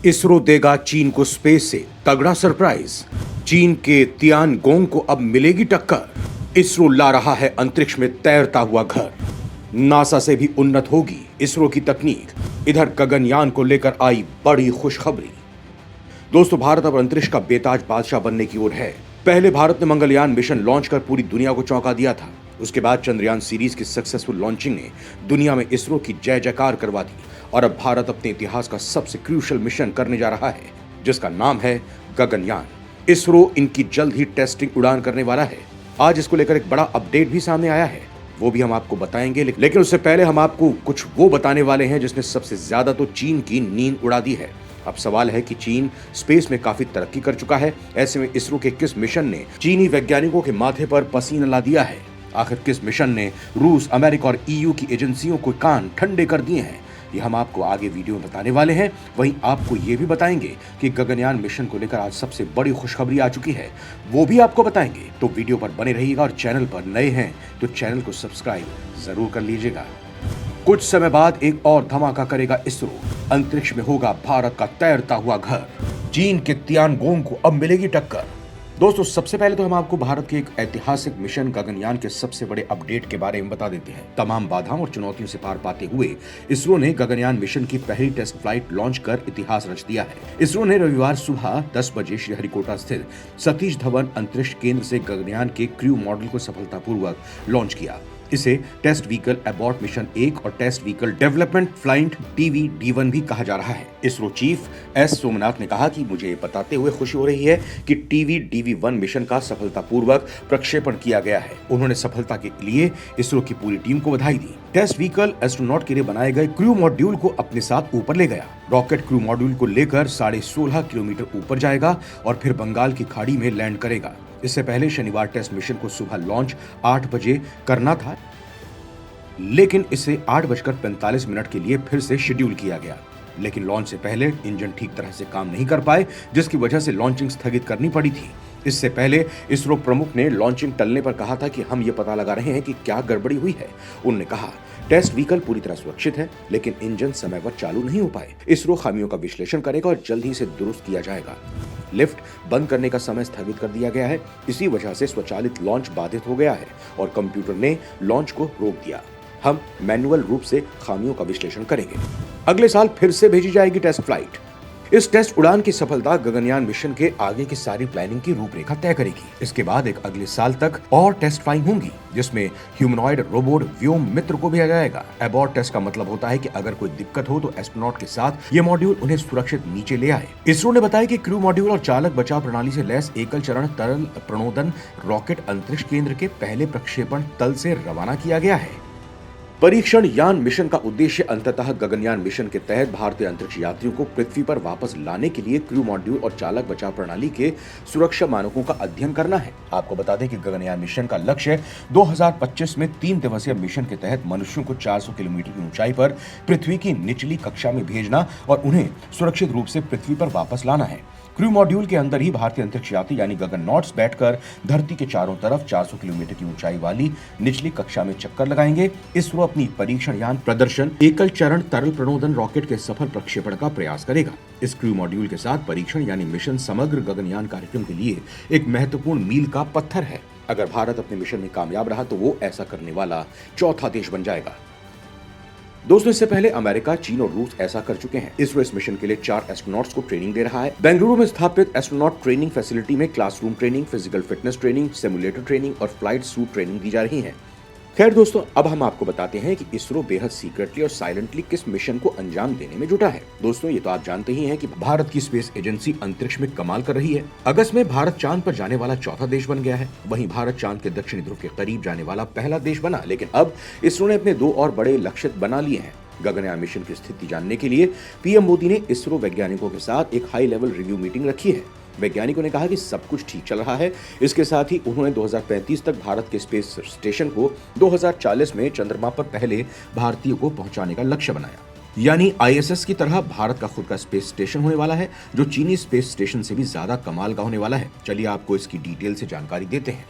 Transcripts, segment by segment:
इसरो देगा चीन को स्पेस से तगड़ा सरप्राइज। चीन के तियानगोंग को अब मिलेगी टक्कर। इसरो ला रहा है अंतरिक्ष में तैरता हुआ घर। नासा से भी उन्नत होगी इसरो की तकनीक। इधर गगनयान को लेकर आई बड़ी खुशखबरी। दोस्तों, भारत अब अंतरिक्ष का बेताज बादशाह बनने की ओर है। पहले भारत ने मंगलयान मिशन लॉन्च कर पूरी दुनिया को चौंका दिया था। उसके बाद चंद्रयान सीरीज की सक्सेसफुल लॉन्चिंग ने दुनिया में इसरो की जय जयकार करवा दी और अब भारत अपने इतिहास का सबसे क्रूशियल मिशन करने जा रहा है, जिसका नाम है गगनयान। इसरो इनकी जल्द ही टेस्टिंग उड़ान करने वाला है। आज इसको लेकर एक बड़ा अपडेट भी सामने आया है, वो भी हम आपको बताएंगे। लेकिन उससे पहले हम आपको कुछ वो बताने वाले हैं जिसने सबसे ज्यादा तो चीन की नींद उड़ा दी है। अब सवाल है कि चीन स्पेस में काफी तरक्की कर चुका है, ऐसे में इसरो के किस मिशन ने चीनी वैज्ञानिकों के माथे पर पसीना ला दिया है? आखिर किस मिशन ने रूस, अमेरिका और ईयू की एजेंसियों को कान ठंडे कर दिए हैं? ये हम आपको आगे वीडियो में बताने वाले हैं। वहीं आपको ये भी बताएंगे कि गगनयान मिशन को लेकर आज सबसे बड़ी खुशखबरी आ चुकी है, वो भी आपको बताएंगे। तो वीडियो पर बने रहिएगा और चैनल पर नए हैं तो चैनल को सब्सक्राइब जरूर कर लीजिएगा। कुछ समय बाद एक और धमाका करेगा इसरो। अंतरिक्ष में होगा भारत का तैरता हुआ घर। चीन के तियानगोंग को अब मिलेगी टक्कर। दोस्तों, सबसे पहले तो हम आपको भारत के एक ऐतिहासिक मिशन गगनयान के सबसे बड़े अपडेट के बारे में बता देते हैं। तमाम बाधाओं और चुनौतियों से पार पाते हुए इसरो ने गगनयान मिशन की पहली टेस्ट फ्लाइट लॉन्च कर इतिहास रच दिया है। इसरो ने रविवार सुबह 10 बजे श्रीहरिकोटा स्थित सतीश धवन अंतरिक्ष केंद्र से गगनयान के क्रू मॉड्यूल को सफलतापूर्वक लॉन्च किया। इसे टेस्ट व्हीकल एबॉर्ट मिशन 1 और test vehicle development flight TVD-1 भी कहा जा रहा है। इसरो चीफ S सोमनाथ ने कहा कि मुझे बताते हुए खुशी हो रही है कि TVDV-1 मिशन का सफलतापूर्वक प्रक्षेपण किया गया है। उन्होंने सफलता के लिए इसरो की पूरी टीम को बधाई दी। टेस्ट व्हीकल एस्ट्रोनॉट के लिए बनाए गए क्रू मॉड्यूल को अपने साथ ऊपर ले गया। रॉकेट क्रू मॉड्यूल को लेकर 16.5 किलोमीटर ऊपर जाएगा और फिर बंगाल की खाड़ी में लैंड करेगा। इससे पहले शनिवार टेस्ट मिशन को सुबह लॉन्च 8 बजे करना था, लेकिन इसे 8:45 के लिए फिर से शेड्यूल किया गया। लेकिन लॉन्च से पहले इंजन ठीक तरह से काम नहीं कर पाए, जिसकी वजह से लॉन्चिंग स्थगित करनी पड़ी थी। इससे पहले इसरो प्रमुख ने लॉन्चिंग टलने पर कहा था कि हम ये पता लगा रहे हैं कि क्या गड़बड़ी हुई है। उन्होंने कहा, टेस्ट व्हीकल पूरी तरह सुरक्षित है, लेकिन इंजन समय पर चालू नहीं हो पाए। इसरो खामियों का विश्लेषण करेगा और जल्द ही इसे दुरुस्त किया जाएगा। लिफ्ट बंद करने का समय स्थगित कर दिया गया है। इसी वजह से स्वचालित लॉन्च बाधित हो गया है और कंप्यूटर ने लॉन्च को रोक दिया। हम मैन्युअल रूप से खामियों का विश्लेषण करेंगे। अगले साल फिर से भेजी जाएगी टेस्ट फ्लाइट। इस टेस्ट उड़ान की सफलता गगनयान मिशन के आगे की सारी प्लानिंग की रूपरेखा तय करेगी। इसके बाद एक अगले साल तक और टेस्ट फ्लाइंग होंगी, जिसमें ह्यूमनॉइड रोबोट व्योम मित्र को भेजा जाएगा। एबॉर्ट टेस्ट का मतलब होता है कि अगर कोई दिक्कत हो तो एस्ट्रोनॉट के साथ ये मॉड्यूल उन्हें सुरक्षित नीचे ले आए। इसरो ने बताया कि क्रू मॉड्यूल और चालक बचाव प्रणाली से लैस एकल चरण तरल प्रणोदन रॉकेट अंतरिक्ष केंद्र के पहले प्रक्षेपण तल से रवाना किया गया है। परीक्षण यान मिशन का उद्देश्य अंततः गगनयान मिशन के तहत भारतीय अंतरिक्ष यात्रियों को पृथ्वी पर वापस लाने के लिए क्रू मॉड्यूल और चालक बचाव प्रणाली के सुरक्षा मानकों का अध्ययन करना है। आपको बता दें कि गगनयान मिशन का लक्ष्य 2025 में 3 दिवसीय मिशन के तहत मनुष्यों को 400 किलोमीटर की ऊंचाई पर पृथ्वी की निचली कक्षा में भेजना और उन्हें सुरक्षित रूप से पृथ्वी पर वापस लाना है। क्रू मॉड्यूल के अंदर ही भारतीय अंतरिक्ष यात्री यानी गगननॉट्स बैठकर धरती के चारों तरफ 400 किलोमीटर की ऊंचाई वाली निचली कक्षा में चक्कर लगाएंगे। इसरो अपनी परीक्षण यान प्रदर्शन एकल चरण तरल प्रणोदन रॉकेट के सफल प्रक्षेपण का प्रयास करेगा। इस क्रू मॉड्यूल के साथ परीक्षण यानी मिशन समग्र गगनयान कार्यक्रम के लिए एक महत्वपूर्ण मील का पत्थर है। अगर भारत अपने मिशन में कामयाब रहा तो वो ऐसा करने वाला चौथा देश बन जाएगा। दोस्तों, इससे पहले अमेरिका, चीन और रूस ऐसा कर चुके हैं। इसरो इस मिशन के लिए 4 एस्ट्रोनॉट्स को ट्रेनिंग दे रहा है। बेंगलुरु में स्थापित एस्ट्रोनॉट ट्रेनिंग फैसिलिटी में classroom training, physical fitness training, simulator training और फ्लाइट सूट ट्रेनिंग दी जा रही है। खैर दोस्तों, अब हम आपको बताते हैं कि इसरो बेहद सीक्रेटली और साइलेंटली किस मिशन को अंजाम देने में जुटा है। दोस्तों, ये तो आप जानते ही हैं कि भारत की स्पेस एजेंसी अंतरिक्ष में कमाल कर रही है। अगस्त में भारत चांद पर जाने वाला चौथा देश बन गया है। वहीं भारत चांद के दक्षिणी ध्रुव के करीब जाने वाला पहला देश बना। लेकिन अब इसरो ने अपने 2 और बड़े लक्ष्य बना लिए हैं। गगनयान मिशन की स्थिति जानने के लिए पीएम मोदी ने इसरो वैज्ञानिकों के साथ एक हाई लेवल रिव्यू मीटिंग रखी है। वैज्ञानिकों ने कहा कि सब कुछ ठीक चल रहा है। इसके साथ ही उन्होंने 2035 तक भारत के स्पेस स्टेशन को 2040 में चंद्रमा पर पहले भारतीयों को पहुंचाने का लक्ष्य बनाया। यानी ISS की तरह भारत का खुद का स्पेस स्टेशन होने वाला है, जो चीनी स्पेस स्टेशन से भी ज्यादा कमाल का होने वाला है। चलिए आपको इसकी डिटेल से जानकारी देते हैं।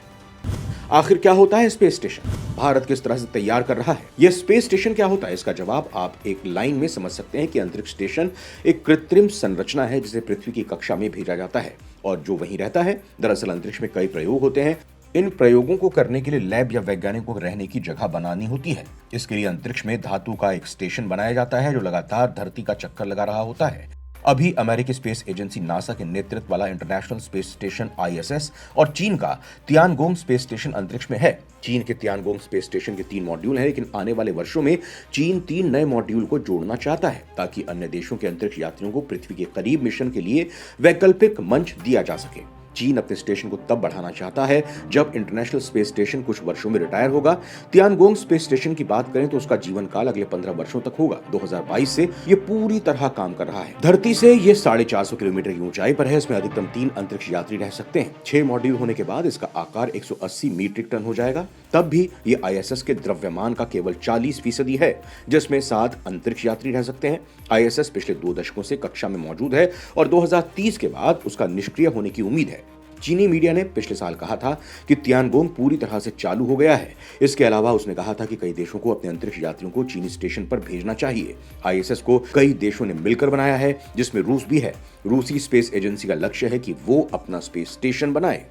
आखिर क्या होता है स्पेस स्टेशन? भारत किस तरह से तैयार कर रहा है? यह स्पेस स्टेशन क्या होता है? इसका जवाब आप एक लाइन में समझ सकते हैं कि अंतरिक्ष स्टेशन एक कृत्रिम संरचना है जिसे पृथ्वी की कक्षा में भेजा जाता है और जो वहीं रहता है। दरअसल अंतरिक्ष में कई प्रयोग होते हैं। इन प्रयोगों को करने के लिए लैब या वैज्ञानिकों को रहने की जगह बनानी होती है। इसके लिए अंतरिक्ष में धातु का एक स्टेशन बनाया जाता है जो लगातार धरती का चक्कर लगा रहा होता है। अभी अमेरिकी स्पेस एजेंसी नासा के नेतृत्व वाला इंटरनेशनल स्पेस स्टेशन ISS और चीन का तियानगोंग स्पेस स्टेशन अंतरिक्ष में है। चीन के तियानगोंग स्पेस स्टेशन के 3 मॉड्यूल हैं, लेकिन आने वाले वर्षों में चीन 3 नए मॉड्यूल को जोड़ना चाहता है ताकि अन्य देशों के अंतरिक्ष यात्रियों को पृथ्वी के करीब मिशन के लिए वैकल्पिक मंच दिया जा सके। चीन अपने स्टेशन को तब बढ़ाना चाहता है जब इंटरनेशनल स्पेस स्टेशन कुछ वर्षों में रिटायर होगा। तियानगोंग स्पेस स्टेशन की बात करें तो उसका जीवन काल अगले 15 वर्षों तक होगा। 2022 से ये पूरी तरह काम कर रहा है। धरती से ये 450 किलोमीटर की ऊंचाई पर है। इसमें अधिकतम 3 अंतरिक्ष यात्री रह सकते हैं। 6 मॉड्यूल होने के बाद इसका आकार 180 मीट्रिक टन हो जाएगा। तब भी ये ISS के द्रव्यमान का केवल 40% है, जिसमें 7 अंतरिक्ष यात्री रह सकते हैं। ISS पिछले 2 दशकों से कक्षा में मौजूद है और 2030 के बाद उसका निष्क्रिय होने की उम्मीद है। चीनी मीडिया ने पिछले साल कहा था कि तियानगोंग पूरी तरह से चालू हो गया है। इसके अलावा उसने कहा था कि कई देशों को अपने अंतरिक्ष यात्रियों को चीनी स्टेशन पर भेजना चाहिए। ISS को कई देशों ने मिलकर बनाया है, जिसमें रूस भी है। रूसी स्पेस एजेंसी का लक्ष्य है कि वो अपना स्पेस स्टेशन बनाए।